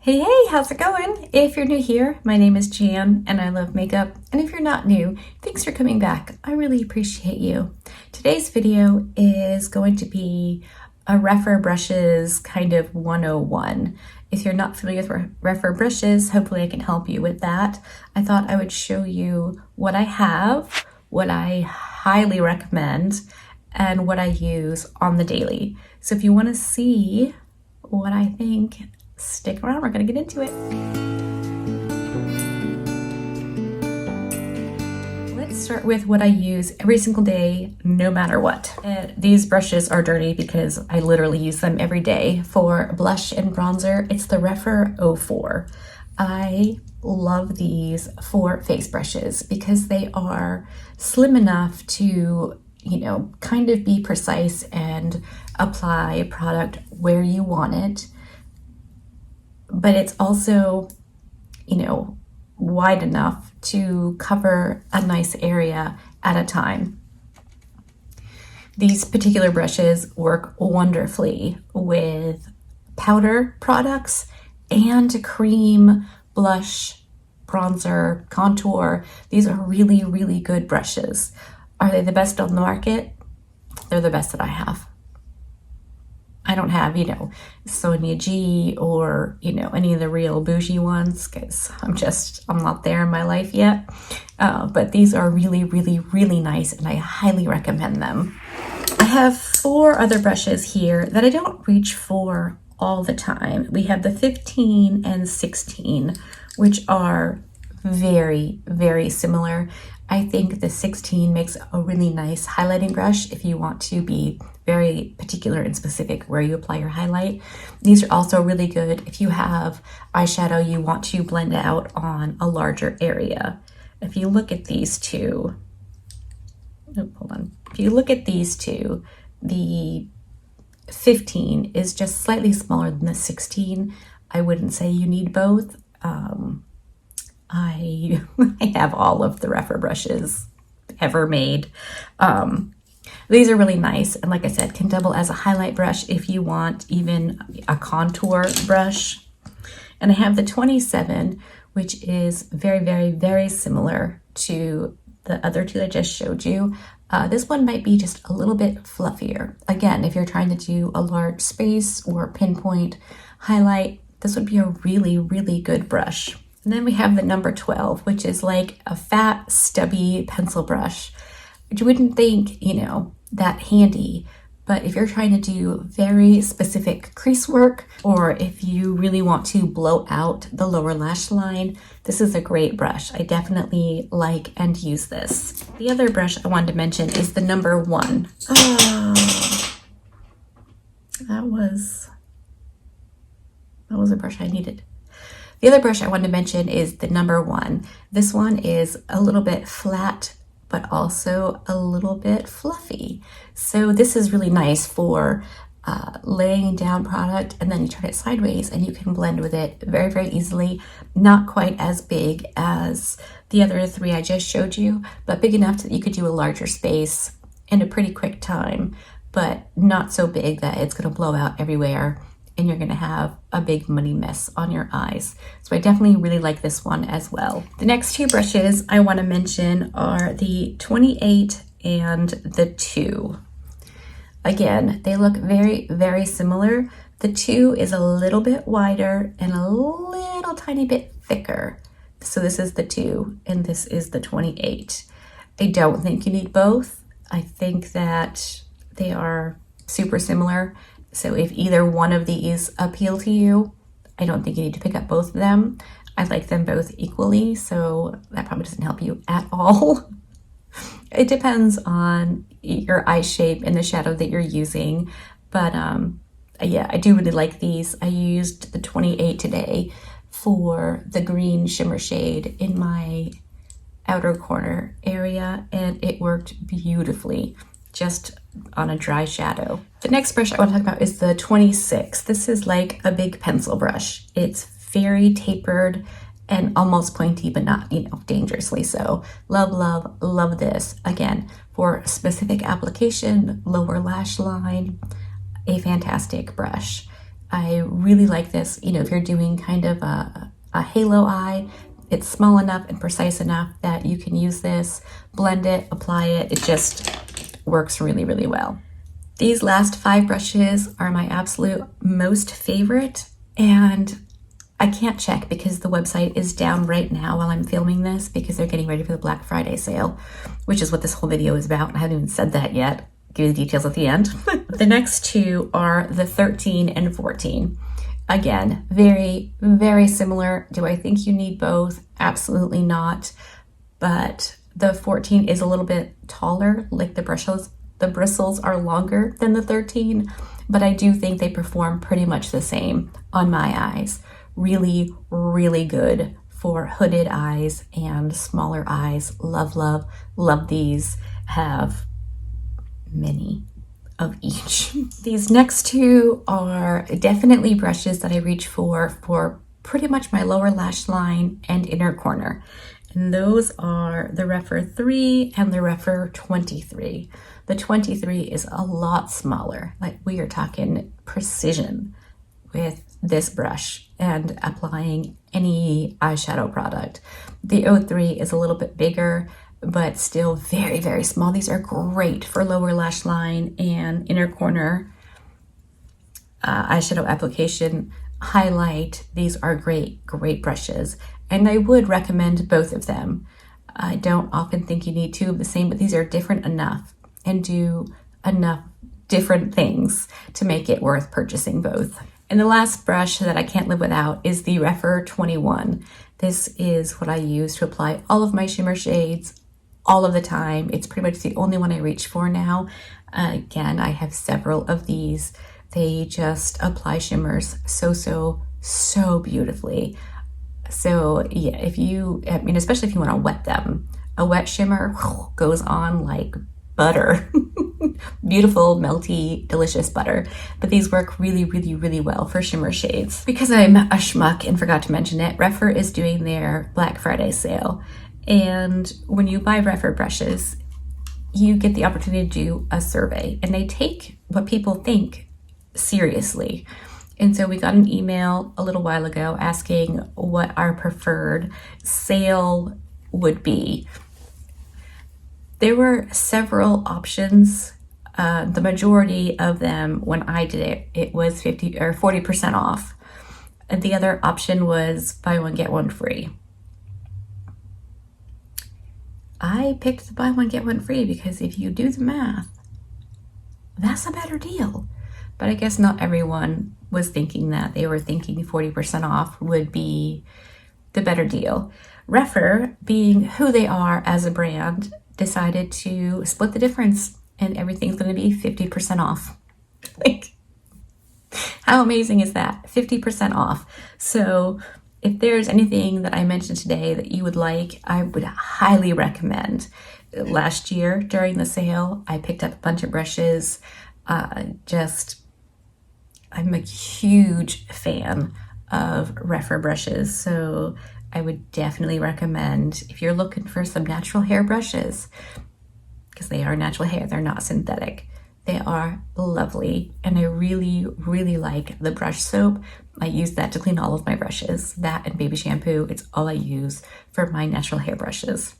Hey, hey, how's it going? If you're new here, my name is Jan and I love makeup. And if you're not new, thanks for coming back. I really appreciate you. Today's video is going to be a Rephr brushes kind of 101. If you're not familiar with Rephr brushes, hopefully I can help you with that. I thought I would show you what I have, what I highly recommend, and what I use on the daily. So if you want to see what I think, stick around, we're gonna get into it. Let's start with what I use every single day, no matter what. These brushes are dirty because I literally use them every day. For blush and bronzer, it's the Rephr 04. I love these for face brushes because they are slim enough to, kind of be precise and apply a product where you want it. But it's also, wide enough to cover a nice area at a time. These particular brushes work wonderfully with powder products and cream, blush, bronzer, contour. These are really, really good brushes. Are they the best on the market? They're the best that I have. I don't have, Sonia G or, any of the real bougie ones because I'm not there in my life yet. But these are really, really, really nice and I highly recommend them. I have 4 other brushes here that I don't reach for all the time. We have the 15 and 16, which are very, very similar. I think the 16 makes a really nice highlighting brush if you want to be very particular and specific where you apply your highlight. These are also really good if you have eyeshadow you want to blend out on a larger area. If you look at these two, If you look at these two, the 15 is just slightly smaller than the 16. I wouldn't say you need both. I have all of the Rephr brushes ever made. These are really nice, and like I said, can double as a highlight brush if you want even a contour brush. And I have the 27, which is very, very, very similar to the other two I just showed you. This one might be just a little bit fluffier. Again, if you're trying to do a large space or pinpoint highlight, this would be a really, really good brush. And then we have the number 12, which is like a fat, stubby pencil brush, which you wouldn't think, that handy. But if you're trying to do very specific crease work, or if you really want to blow out the lower lash line, this is a great brush. I definitely like and use this. The other brush I wanted to mention is the number 1. Oh, that was a brush I needed. The other brush I wanted to mention is the number 1. This one is a little bit flat, but also a little bit fluffy. So this is really nice for laying down product, and then you turn it sideways and you can blend with it very, very easily. Not quite as big as the other 3 I just showed you, but big enough that you could do a larger space in a pretty quick time, but not so big that it's gonna blow out everywhere and you're gonna have a big muddy mess on your eyes. So I definitely really like this one as well. The next 2 brushes I wanna mention are the 28 and the 2. Again, they look very, very similar. The 2 is a little bit wider and a little tiny bit thicker. So this is the 2 and this is the 28. I don't think you need both. I think that they are super similar. So if either one of these appeal to you, I don't think you need to pick up both of them. I like them both equally, so that probably doesn't help you at all. It depends on your eye shape and the shadow that you're using. But yeah, I do really like these. I used the 28 today for the green shimmer shade in my outer corner area, and it worked beautifully just on a dry shadow. The next brush I want to talk about is the 26. This is like a big pencil brush. It's very tapered and almost pointy, but not, dangerously so. Love, love, love this. Again, for specific application, lower lash line, a fantastic brush. I really like this, you know, if you're doing kind of a halo eye, it's small enough and precise enough that you can use this, blend it, apply it. It just works really, really well. These last 5 brushes are my absolute most favorite, and I can't check because the website is down right now while I'm filming this because they're getting ready for the Black Friday sale, which is what this whole video is about. I haven't even said that yet. Give you the details at the end. The next 2 are the 13 and 14. Again, very, very similar. Do I think you need both? Absolutely not. But the 14 is a little bit taller, like the bristles are longer than the 13, but I do think they perform pretty much the same on my eyes. Really, really good for hooded eyes and smaller eyes. Love, love, love these. Have many of each. These next 2 are definitely brushes that I reach for pretty much my lower lash line and inner corner. And those are the Rephr 3 and the Rephr 23. The 23 is a lot smaller. Like, we are talking precision with this brush and applying any eyeshadow product. The 03 is a little bit bigger, but still very, very small. These are great for lower lash line and inner corner eyeshadow application. Highlight. These are great, great brushes, and I would recommend both of them. I don't often think you need 2 of the same, but these are different enough and do enough different things to make it worth purchasing both. And the last brush that I can't live without is the Rephr 21. This is what I use to apply all of my shimmer shades all of the time. It's pretty much the only one I reach for now. Again, I have several of these. They just apply shimmers so beautifully. So yeah, especially if you want to wet them, a wet shimmer goes on like butter. Beautiful, melty, delicious butter. But these work really, really, really well for shimmer shades. Because I'm a schmuck and forgot to mention it, Rephr is doing their Black Friday sale. And when you buy Rephr brushes, you get the opportunity to do a survey, and they take what people think seriously. And so we got an email a little while ago asking what our preferred sale would be. There were several options. The majority of them, when I did it, it was 50 or 40% off. And the other option was buy one, get one free. I picked the buy one, get one free because if you do the math, that's a better deal. But I guess not everyone was thinking that. They were thinking 40% off would be the better deal. Rephr, being who they are as a brand, decided to split the difference, and everything's going to be 50% off. Like, how amazing is that? 50% off. So if there's anything that I mentioned today that you would like, I would highly recommend. Last year during the sale, I picked up a bunch of brushes. I'm a huge fan of Rephr brushes, so I would definitely recommend if you're looking for some natural hair brushes, because they are natural hair, they're not synthetic. They are lovely, and I really, really like the brush soap. I use that to clean all of my brushes. That and baby shampoo, it's all I use for my natural hair brushes.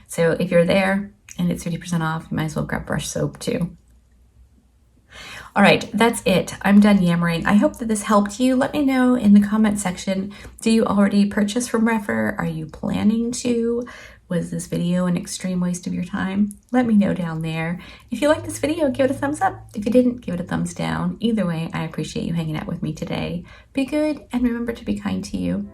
So if you're there and it's 50% off, you might as well grab brush soap too. All right, that's it. I'm done yammering. I hope that this helped you. Let me know in the comment section. Do you already purchase from Rephr? Are you planning to? Was this video an extreme waste of your time? Let me know down there. If you liked this video, give it a thumbs up. If you didn't, give it a thumbs down. Either way, I appreciate you hanging out with me today. Be good and remember to be kind to you.